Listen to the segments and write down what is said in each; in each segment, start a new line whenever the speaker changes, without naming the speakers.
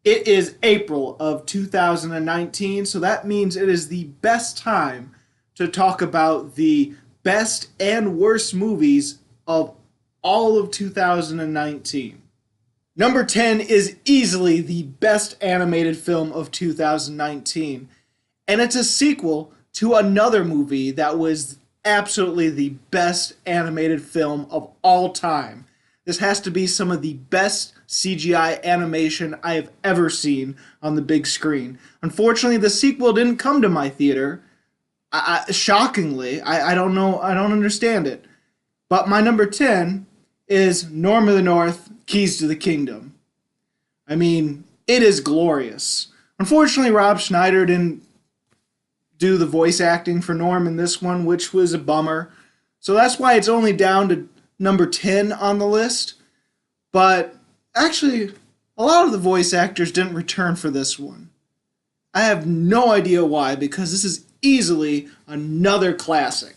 It is April of 2019, so that means it is the best time to talk about the best and worst movies of all of 2019. Number 10 is easily the best animated film of 2019, and it's a sequel to another movie that was absolutely the best animated film of all time. This has to be some of the best CGI animation I have ever seen on the big screen. Unfortunately, the sequel didn't come to my theater. Shockingly, I don't know, I don't understand it. But my number 10 is Norm of the North, Keys to the Kingdom. I mean, it is glorious. Unfortunately, Rob Schneider didn't do the voice acting for Norm in this one, which was a bummer. So that's why it's only down to number 10 on the list. But actually, a lot of the voice actors didn't return for this one. I have no idea why, because this is easily another classic.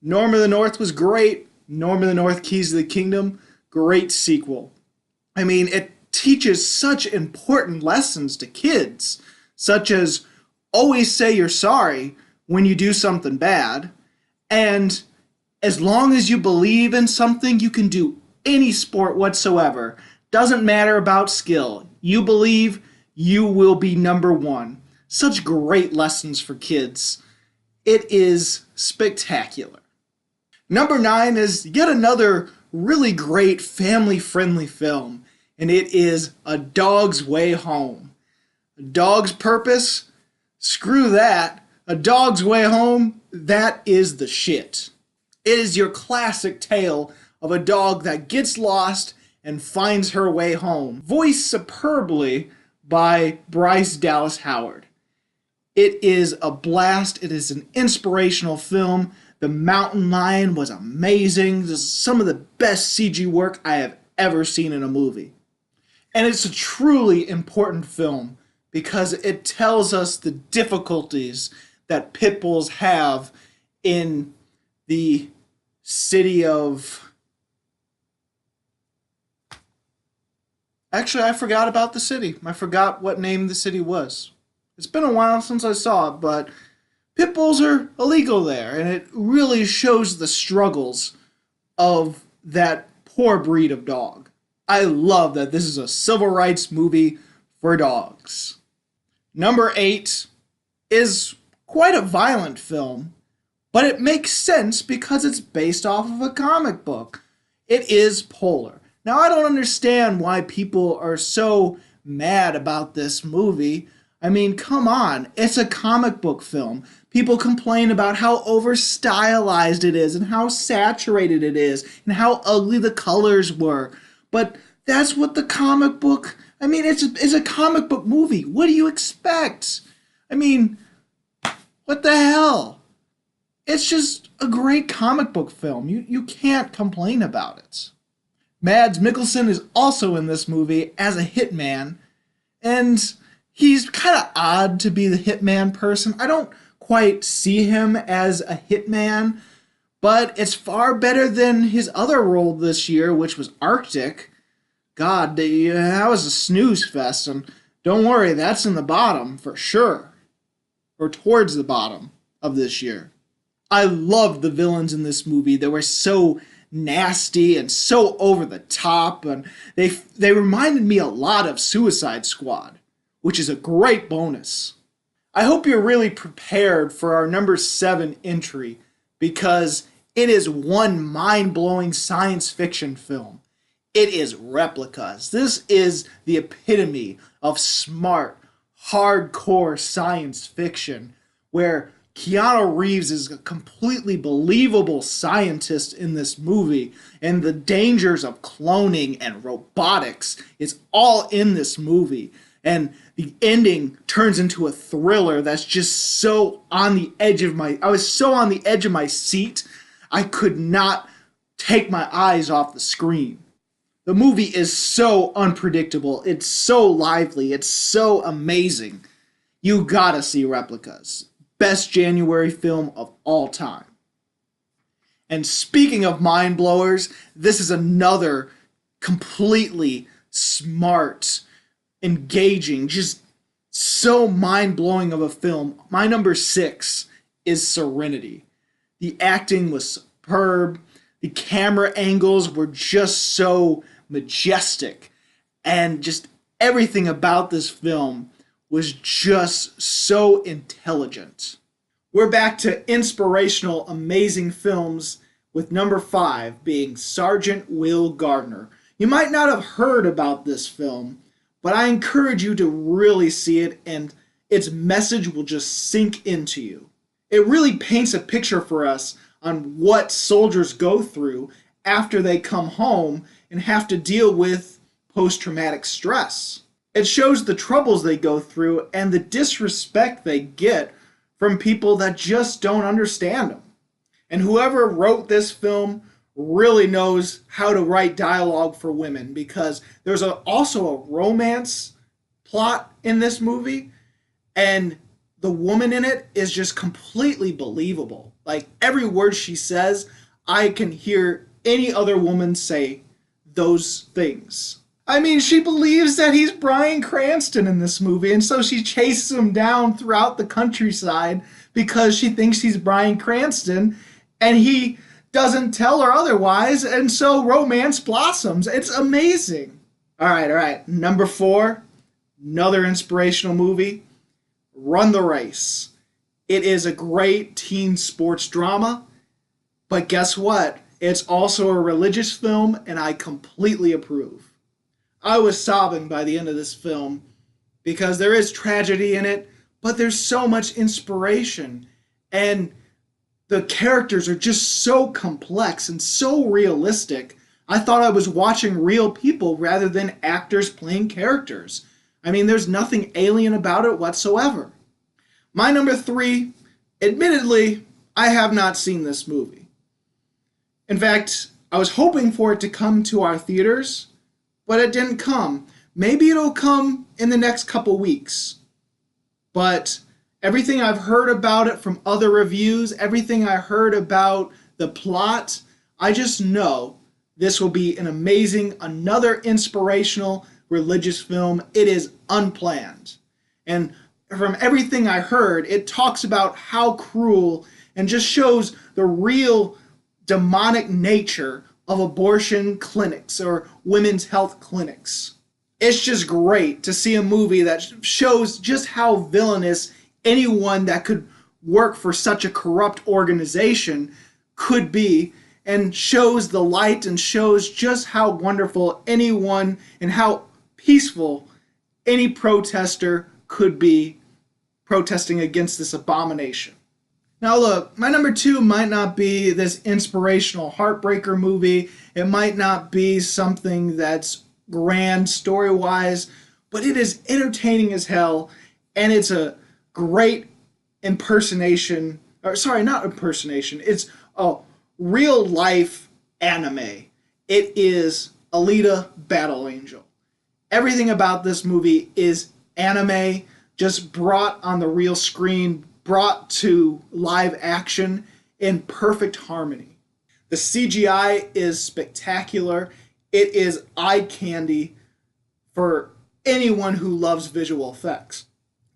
Norm of the North was great. Norm of the North, Keys to the Kingdom, great sequel. I mean, it teaches such important lessons to kids, such as always say you're sorry when you do something bad, and as long as you believe in something, you can do any sport whatsoever. Doesn't matter about skill. You believe, you will be number one. Such great lessons for kids. It is spectacular. Number 9 is yet another really great family-friendly film, and it is A Dog's Way Home. A Dog's Purpose? Screw that. A Dog's Way Home? That is the shit. It is your classic tale of a dog that gets lost and finds her way home, voiced superbly by Bryce Dallas Howard. It is a blast. It is an inspirational film. The mountain lion was amazing. This is some of the best CG work I have ever seen in a movie. And it's a truly important film because it tells us the difficulties that pit bulls have in the city of... Actually, I forgot about the city. I forgot what name the city was. It's been a while since I saw it, but pit bulls are illegal there, and it really shows the struggles of that poor breed of dog. I love that this is a civil rights movie for dogs. Number 8 is quite a violent film, but it makes sense because it's based off of a comic book. It is Polar. Now, I don't understand why people are so mad about this movie. I mean, come on, it's a comic book film. People complain about how over-stylized it is and how saturated it is and how ugly the colors were. But that's what the comic book... I mean, it's a comic book movie. What do you expect? I mean, what the hell? It's just a great comic book film. You can't complain about it. Mads Mikkelsen is also in this movie as a hitman, and he's kind of odd to be the hitman person. I don't quite see him as a hitman, but it's far better than his other role this year, which was Arctic. God, that was a snooze fest, and don't worry, that's in the bottom for sure, or towards the bottom of this year. I loved the villains in this movie. They were so nasty and so over the top, and they reminded me a lot of Suicide Squad, which is a great bonus. I hope you're really prepared for our number 7 entry because it is one mind-blowing science fiction film. It is Replicas. This is the epitome of smart, hardcore science fiction where Keanu Reeves is a completely believable scientist in this movie, and the dangers of cloning and robotics is all in this movie. And the ending turns into a thriller that's just so on the edge of my... I was so on the edge of my seat, I could not take my eyes off the screen. The movie is so unpredictable, it's so lively, it's so amazing. You gotta see Replicas. Best January film of all time. And speaking of mind blowers, this is another completely smart, engaging, just so mind-blowing of a film. My number 6 is Serenity. The acting was superb. The camera angles were just so majestic. And just everything about this film was just so intelligent. We're back to inspirational, amazing films with number 5 being Sergeant Will Gardner. You might not have heard about this film, but I encourage you to really see it, and its message will just sink into you. It really paints a picture for us on what soldiers go through after they come home and have to deal with post-traumatic stress. It shows the troubles they go through and the disrespect they get from people that just don't understand them. And whoever wrote this film really knows how to write dialogue for women, because there's also a romance plot in this movie, and the woman in it is just completely believable. Like, every word she says, I can hear any other woman say those things. I mean, she believes that he's Bryan Cranston in this movie, and so she chases him down throughout the countryside because she thinks he's Bryan Cranston, and he doesn't tell her otherwise, and so romance blossoms. It's amazing. All right. Number 4, another inspirational movie, Run the Race. It is a great teen sports drama, but guess what? It's also a religious film, and I completely approve. I was sobbing by the end of this film because there is tragedy in it, but there's so much inspiration, and the characters are just so complex and so realistic. I thought I was watching real people rather than actors playing characters. I mean, there's nothing alien about it whatsoever. My number 3, admittedly, I have not seen this movie. In fact, I was hoping for it to come to our theaters, but it didn't come. Maybe it'll come in the next couple weeks. But everything I've heard about it from other reviews, everything I heard about the plot, I just know this will be an amazing, another inspirational religious film. It is unplanned. And from everything I heard, it talks about how cruel and just shows the real demonic nature of abortion clinics or women's health clinics. It's just great to see a movie that shows just how villainous anyone that could work for such a corrupt organization could be, and shows the light and shows just how wonderful anyone and how peaceful any protester could be protesting against this abomination. Now look, my number 2 might not be this inspirational heartbreaker movie. It might not be something that's grand story-wise, but it is entertaining as hell, and it's a great impersonation, or sorry, not impersonation, it's a real-life anime. It is Alita Battle Angel. Everything about this movie is anime, just brought on the real screen, brought to live action in perfect harmony. The CGI is spectacular. It is eye candy for anyone who loves visual effects.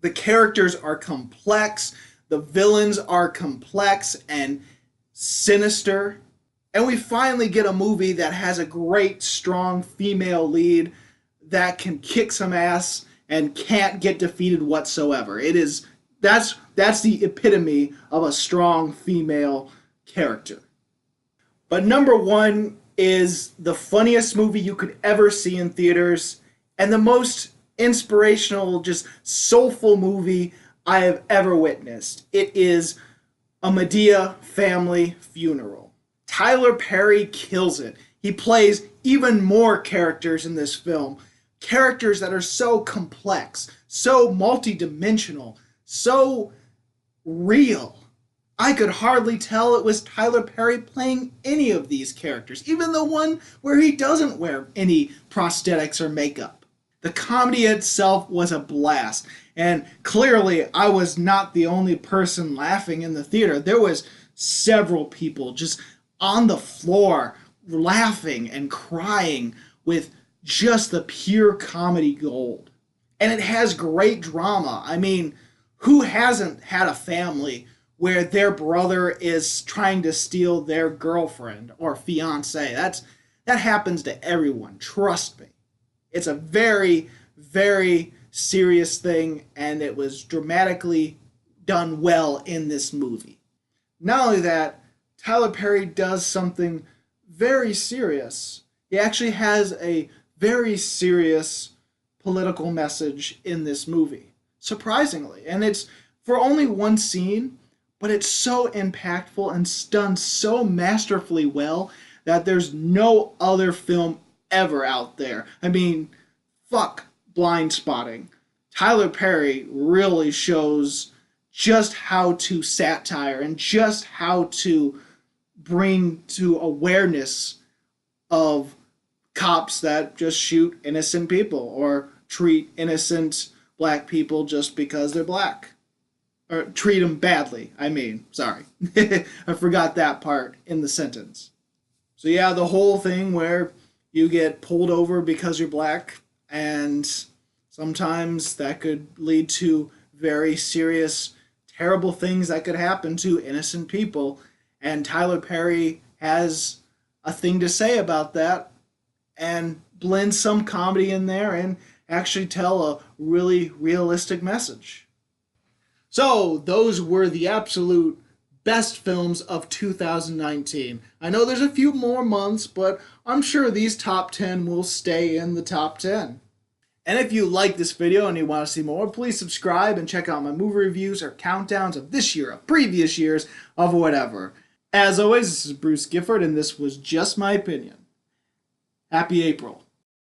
The characters are complex, the villains are complex and sinister, and we finally get a movie that has a great, strong female lead that can kick some ass and can't get defeated whatsoever. That's the epitome of a strong female character. But number 1 is the funniest movie you could ever see in theaters, and the most inspirational, just soulful movie I have ever witnessed. It is A Medea Family Funeral. Tyler Perry kills it. He plays even more characters in this film. Characters that are so complex, so multidimensional, so real. I could hardly tell it was Tyler Perry playing any of these characters, even the one where he doesn't wear any prosthetics or makeup. The comedy itself was a blast, and clearly I was not the only person laughing in the theater. There was several people just on the floor laughing and crying with just the pure comedy gold. And it has great drama. I mean, who hasn't had a family where their brother is trying to steal their girlfriend or fiance? That happens to everyone, trust me. It's a very, very serious thing, and it was dramatically done well in this movie. Not only that, Tyler Perry does something very serious. He actually has a very serious political message in this movie, surprisingly. And it's for only one scene, but it's so impactful and done so masterfully well that there's no other film ever out there. I mean, fuck Blind Spotting. Tyler Perry really shows just how to satire and just how to bring to awareness of cops that just shoot innocent people or treat innocent black people just because they're black. Or treat them badly, I mean. Sorry. I forgot that part in the sentence. So yeah, the whole thing where you get pulled over because you're black, and sometimes that could lead to very serious, terrible things that could happen to innocent people. And Tyler Perry has a thing to say about that and blend some comedy in there and actually tell a really realistic message. So, those were the absolute best films of 2019. I know there's a few more months, but I'm sure these top 10 will stay in the top 10. And if you like this video and you want to see more, please subscribe and check out my movie reviews or countdowns of this year, of previous years, of whatever. As always, this is Bruce Gifford, and this was Just My Opinion. Happy April.